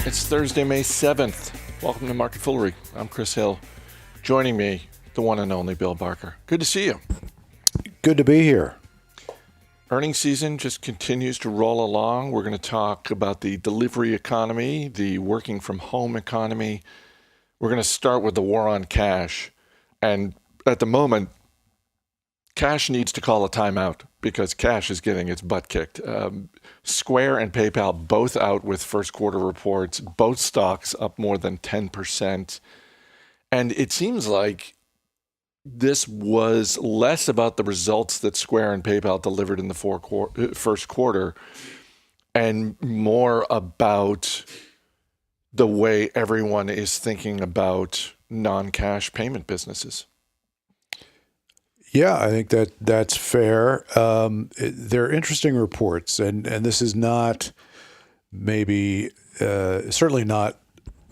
It's Thursday, May 7th. Welcome to MarketFoolery. I'm Chris Hill. Joining me, the one and only Bill Barker. Good to see you. Good to be here. Earnings season just continues to roll along. We're going to talk about the delivery economy, the working from home economy. We're going to start with the war on cash. And at the moment, cash needs to call a timeout because cash is getting its butt kicked. Square and PayPal both out with first quarter reports, both stocks up more than 10%. And it seems like this was less about the results that Square and PayPal delivered in the first quarter and more about the way everyone is thinking about non-cash payment businesses. Yeah, I think that's fair. They're interesting reports, and this is not maybe certainly not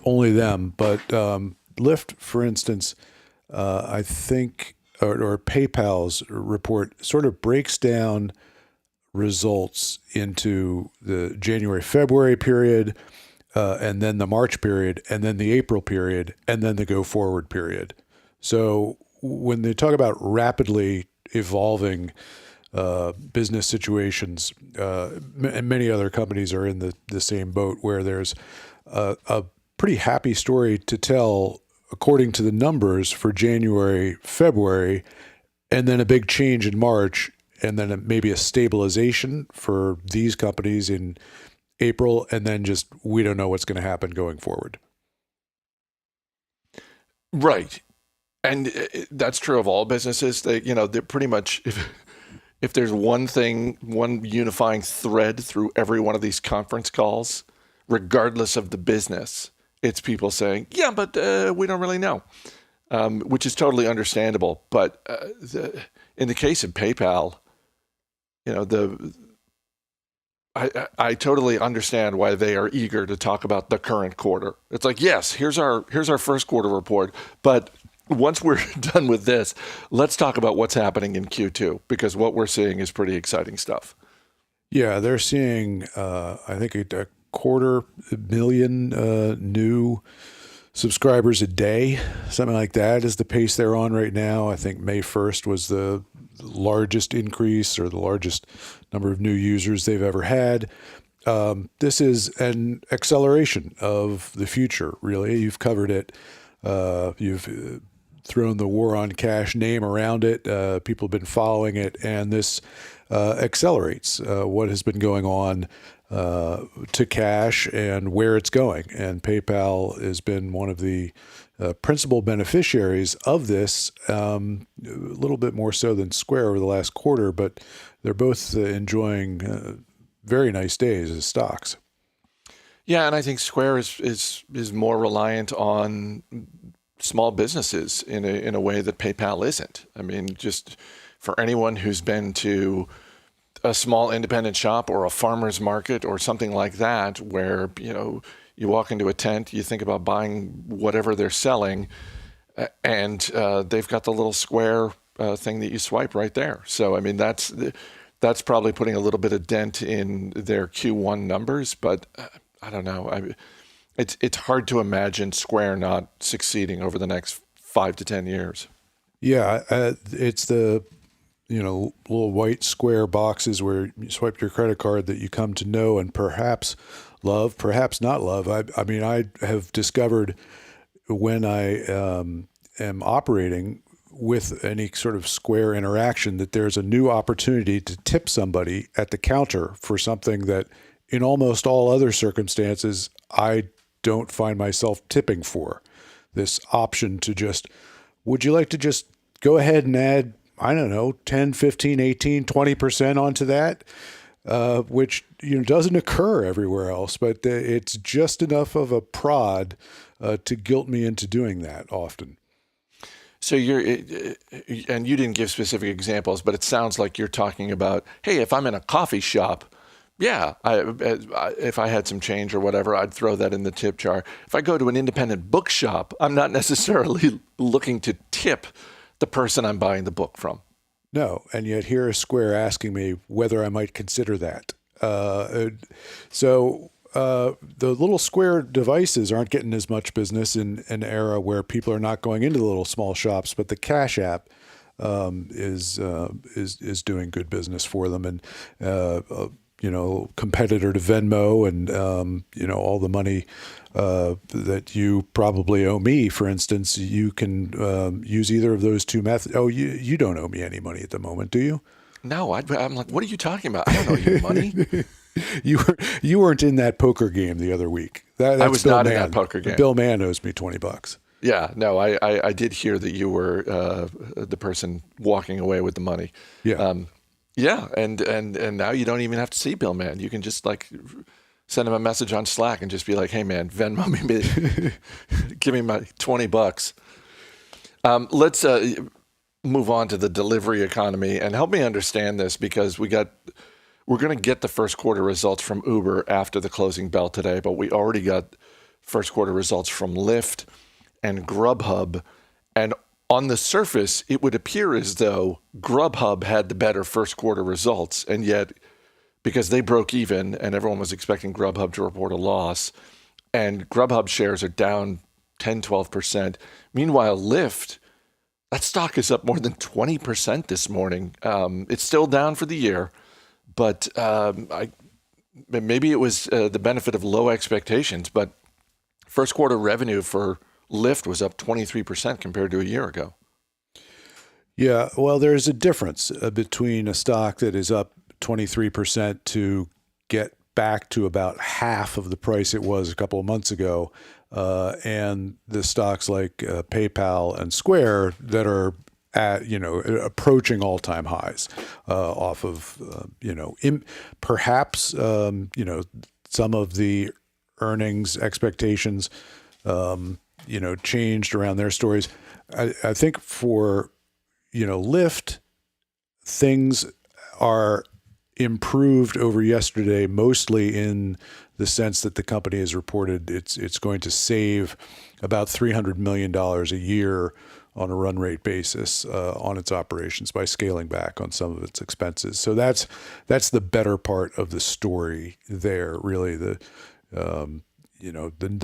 only them, but Lyft, for instance, I think, or PayPal's report sort of breaks down results into the January-February period, and then the March period, and then the April period, and then the go-forward period. So when they talk about rapidly evolving business situations, and many other companies are in the same boat where there's a pretty happy story to tell according to the numbers for January, February, and then a big change in March, and then maybe a stabilization for these companies in April, and then just we don't know what's going to happen going forward. Right. And that's true of all businesses. They're pretty much, if there's one unifying thread through every one of these conference calls, regardless of the business, it's people saying, yeah, but we don't really know, which is totally understandable. But in the case of PayPal, I totally understand why they are eager to talk about the current quarter. It's like, yes, here's our first quarter report, but once we're done with this, let's talk about what's happening in Q2, because what we're seeing is pretty exciting stuff. Yeah, they're seeing, I think, a 250,000 new subscribers a day, something like that is the pace they're on right now. I think May 1st was the largest increase or the largest number of new users they've ever had. This is an acceleration of the future, really. You've covered it. You've thrown the war on cash name around it. People have been following it, and this accelerates what has been going on to cash and where it's going. And PayPal has been one of the principal beneficiaries of this, a little bit more so than Square over the last quarter, but they're both enjoying very nice days as stocks. Yeah, and I think Square is more reliant on small businesses in a way that PayPal isn't. I mean, just for anyone who's been to a small independent shop or a farmer's market or something like that, where you walk into a tent, you think about buying whatever they're selling, and they've got the little Square thing that you swipe right there. So I mean, that's probably putting a little bit of dent in their Q1 numbers, but I don't know. It's hard to imagine Square not succeeding over the next 5 to 10 years. Yeah, it's the little white square boxes where you swipe your credit card that you come to know and perhaps love, perhaps not love. I mean, I have discovered when I am operating with any sort of Square interaction that there's a new opportunity to tip somebody at the counter for something that in almost all other circumstances I don't find myself tipping for. This option to just, would you like to just go ahead and add, I don't know, 10, 15, 18, 20% onto that, which doesn't occur everywhere else, but it's just enough of a prod to guilt me into doing that often. So and you didn't give specific examples, but it sounds like you're talking about, hey, if I'm in a coffee shop, yeah, if I had some change or whatever, I'd throw that in the tip jar. If I go to an independent bookshop, I'm not necessarily looking to tip the person I'm buying the book from. No, and yet here is Square asking me whether I might consider that. So the little square devices aren't getting as much business in an era where people are not going into the little small shops, but the Cash App is doing good business for them, and competitor to Venmo, and all the money that you probably owe me, for instance, you can use either of those two methods. Oh, you don't owe me any money at the moment, do you? No, I'm like, what are you talking about? I don't owe you money. You weren't in that poker game the other week. That's I was Bill not Mann. in that poker game. Bill Mann owes me $20. Yeah, no, I did hear that you were the person walking away with the money. Yeah. Yeah, and now you don't even have to see Bill Mann. You can just like send him a message on Slack and just be like, "Hey man, Venmo me, give me my $20." Let's move on to the delivery economy and help me understand this, because we're going to get the first quarter results from Uber after the closing bell today, but we already got first quarter results from Lyft and Grubhub, and on the surface, it would appear as though Grubhub had the better first quarter results, and yet because they broke even and everyone was expecting Grubhub to report a loss, and Grubhub shares are down 10-12%. Meanwhile, Lyft, that stock is up more than 20% this morning. It's still down for the year, but maybe it was the benefit of low expectations, but first quarter revenue for Lyft was up 23% compared to a year ago. Yeah, well, there's a difference between a stock that is up 23% to get back to about half of the price it was a couple of months ago, and the stocks like PayPal and Square that are at, approaching all-time highs off of, perhaps, some of the earnings expectations, changed around their stories. I think for, Lyft, things are improved over yesterday, mostly in the sense that the company has reported it's going to save about $300 million a year on a run rate basis on its operations by scaling back on some of its expenses. So that's the better part of the story there. Really, the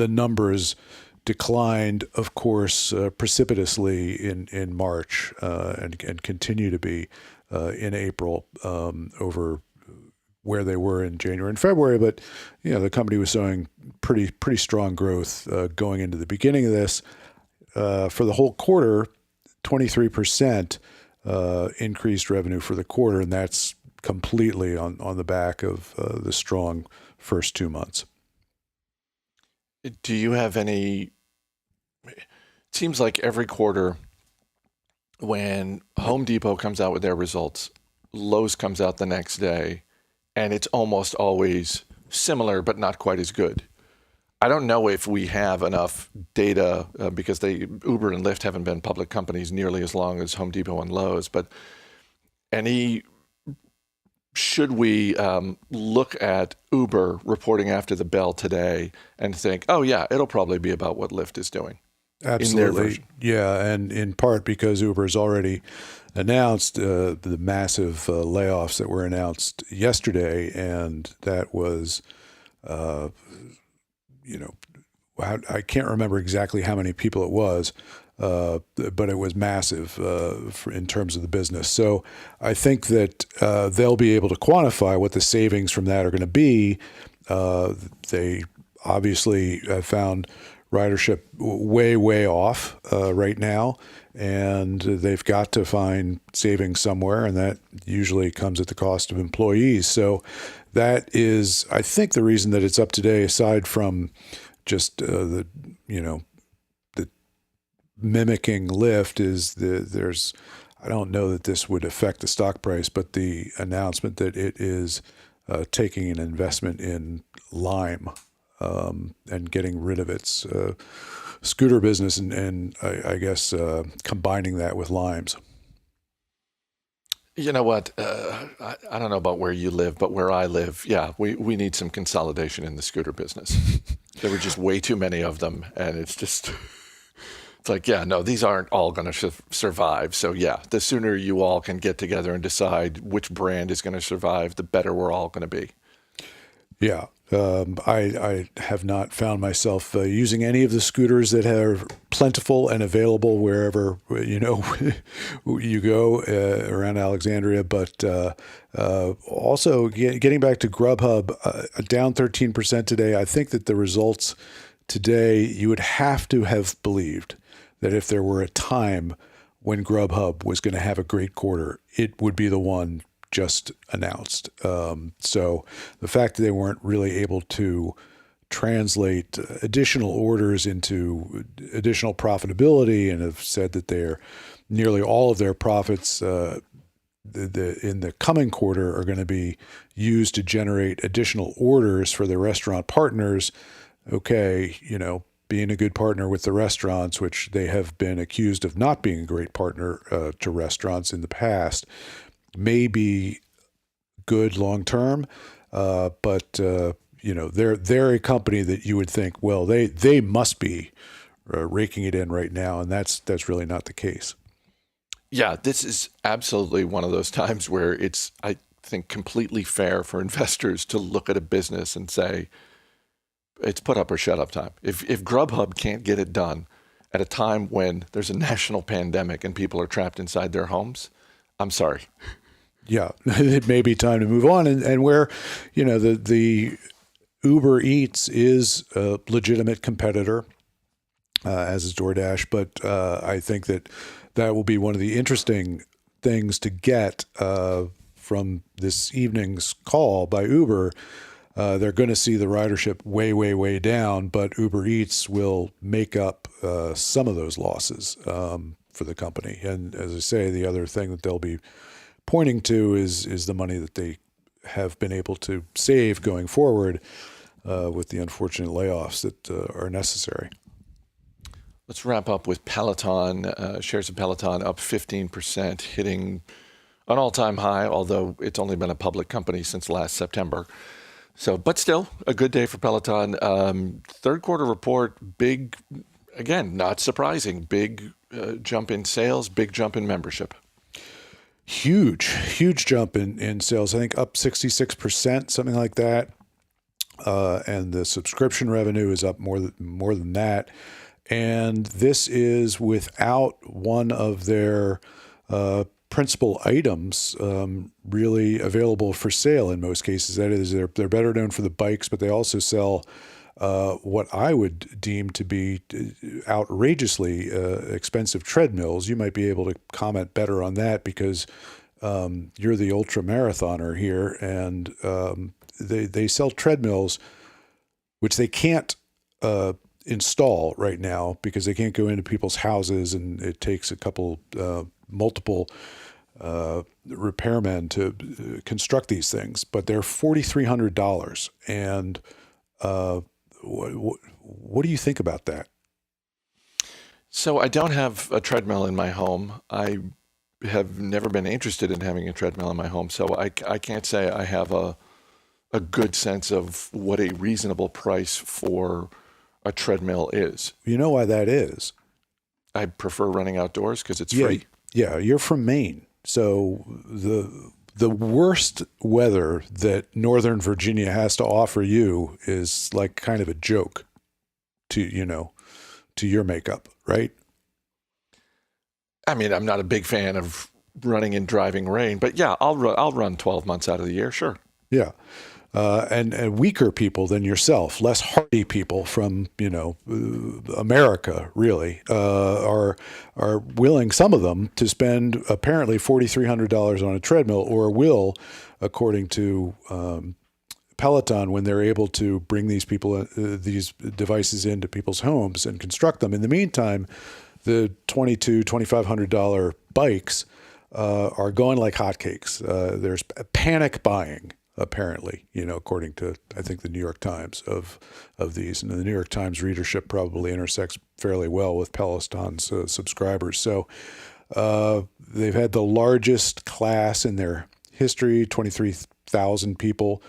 numbers declined, of course, precipitously in March and continue to be in April over where they were in January and February. But the company was showing pretty strong growth going into the beginning of this. For the whole quarter, 23% increased revenue for the quarter, and that's completely on the back of the strong first 2 months. Do you have any? It seems like every quarter when Home Depot comes out with their results, Lowe's comes out the next day, and it's almost always similar but not quite as good. I don't know if we have enough data because Uber and Lyft haven't been public companies nearly as long as Home Depot and Lowe's, but should we look at Uber reporting after the bell today and think, oh yeah, it'll probably be about what Lyft is doing? Absolutely. Yeah, and in part because Uber's already announced the massive layoffs that were announced yesterday, and that was, I can't remember exactly how many people it was, but it was massive in terms of the business. So I think that they'll be able to quantify what the savings from that are going to be. They obviously have found ridership way off right now, and they've got to find savings somewhere, and that usually comes at the cost of employees. So that is, I think, the reason that it's up today, aside from just the mimicking Lyft, is there's, I don't know that this would affect the stock price, but the announcement that it is taking an investment in Lime and getting rid of its scooter business, and I guess combining that with Lime's. You know what? I don't know about where you live, but where I live, yeah, we need some consolidation in the scooter business. There were just way too many of them, and it's like, yeah, no, these aren't all going to survive. So yeah, the sooner you all can get together and decide which brand is going to survive, the better we're all going to be. Yeah. I have not found myself using any of the scooters that are plentiful and available wherever you go around Alexandria. But also getting back to Grubhub, down 13% today. I think that the results today, you would have to have believed that if there were a time when Grubhub was going to have a great quarter, it would be the one just announced. So the fact that they weren't really able to translate additional orders into additional profitability and have said that they're nearly all of their profits in the coming quarter are going to be used to generate additional orders for their restaurant partners. Okay, being a good partner with the restaurants, which they have been accused of not being a great partner to restaurants in the past, may be good long term, but they're a company that you would think, well, they must be raking it in right now, and that's really not the case. Yeah, this is absolutely one of those times where it's, I think, completely fair for investors to look at a business and say, it's put up or shut up time. If Grubhub can't get it done at a time when there's a national pandemic and people are trapped inside their homes, I'm sorry. Yeah, it may be time to move on. And where, the Uber Eats is a legitimate competitor, as is DoorDash. But I think that will be one of the interesting things to get from this evening's call by Uber. They're going to see the ridership way, way, way down, but Uber Eats will make up some of those losses for the company. And as I say, the other thing that they'll be pointing to is the money that they have been able to save going forward with the unfortunate layoffs that are necessary. Let's wrap up with Peloton. Shares of Peloton up 15%, hitting an all-time high, although it's only been a public company since last September. So, but still, a good day for Peloton. Third quarter report, big, again, not surprising, big jump in sales, big jump in membership. Huge jump in sales. I think up 66%, something like that. And the subscription revenue is up more than that. And this is without one of their principal items really available for sale in most cases. That is, they're better known for the bikes, but they also sell what I would deem to be outrageously expensive treadmills. You might be able to comment better on that because you're the ultra marathoner here, and they sell treadmills which they can't install right now because they can't go into people's houses, and it takes a couple multiple repairmen to construct these things. But they're $4,300, and what do you think about that? So I don't have a treadmill in my home. I have never been interested in having a treadmill in my home, so I can't say I have a good sense of what a reasonable price for a treadmill is. You know why that is? I prefer running outdoors because it's free. Yeah, you're from Maine, so the worst weather that Northern Virginia has to offer you is like kind of a joke to your makeup, right? I mean, I'm not a big fan of running in driving rain, but yeah, I'll run 12 months out of the year, sure. Yeah. And weaker people than yourself, less hardy people from America, really, are willing, some of them, to spend apparently $4,300 on a treadmill, or will, according to Peloton, when they're able to bring these devices into people's homes and construct them. In the meantime, the $2,500 bikes are going like hotcakes. There's panic buying, apparently, according to, I think, the New York Times of these. And the New York Times readership probably intersects fairly well with Peloton's subscribers. So they've had the largest class in their history, 23,000 people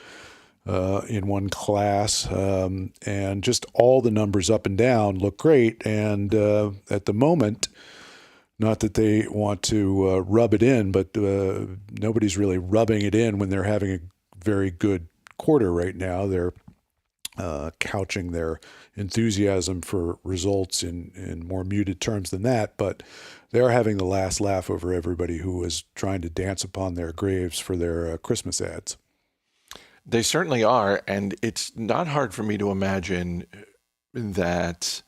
in one class. And just all the numbers up and down look great. And at the moment, not that they want to rub it in, but nobody's really rubbing it in when they're having a very good quarter right now. They're couching their enthusiasm for results in more muted terms than that, but they're having the last laugh over everybody who was trying to dance upon their graves for their Christmas ads. They certainly are, and it's not hard for me to imagine that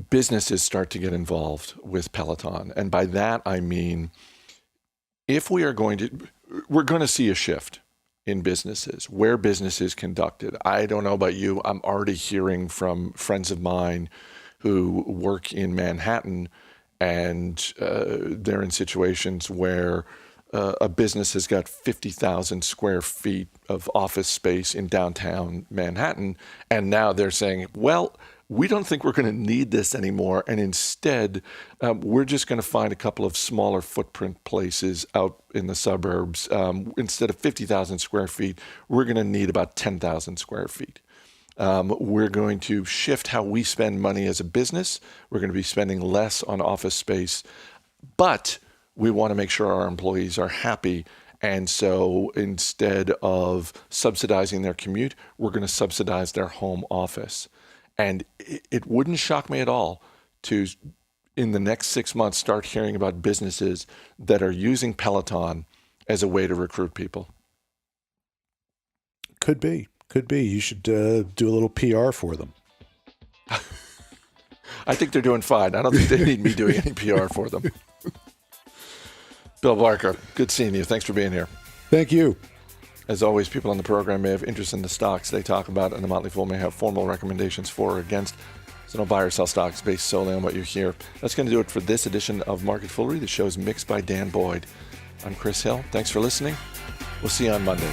businesses start to get involved with Peloton. And by that, I mean, if we're going to see a shift in businesses, where business is conducted. I don't know about you. I'm already hearing from friends of mine who work in Manhattan, and they're in situations where a business has got 50,000 square feet of office space in downtown Manhattan, and now they're saying, well, we don't think we're going to need this anymore, and instead, we're just going to find a couple of smaller footprint places out in the suburbs. Instead of 50,000 square feet, we're going to need about 10,000 square feet. We're going to shift how we spend money as a business. We're going to be spending less on office space, but we want to make sure our employees are happy. And so instead of subsidizing their commute, we're going to subsidize their home office. And it wouldn't shock me at all to, in the next 6 months, start hearing about businesses that are using Peloton as a way to recruit people. Could be. You should do a little PR for them. I think they're doing fine. I don't think they need me doing any PR for them. Bill Barker, good seeing you. Thanks for being here. Thank you. As always, people on the program may have interest in the stocks they talk about, and the Motley Fool may have formal recommendations for or against. So don't buy or sell stocks based solely on what you hear. That's going to do it for this edition of Market Foolery. The show's mixed by Dan Boyd. I'm Chris Hill. Thanks for listening. We'll see you on Monday.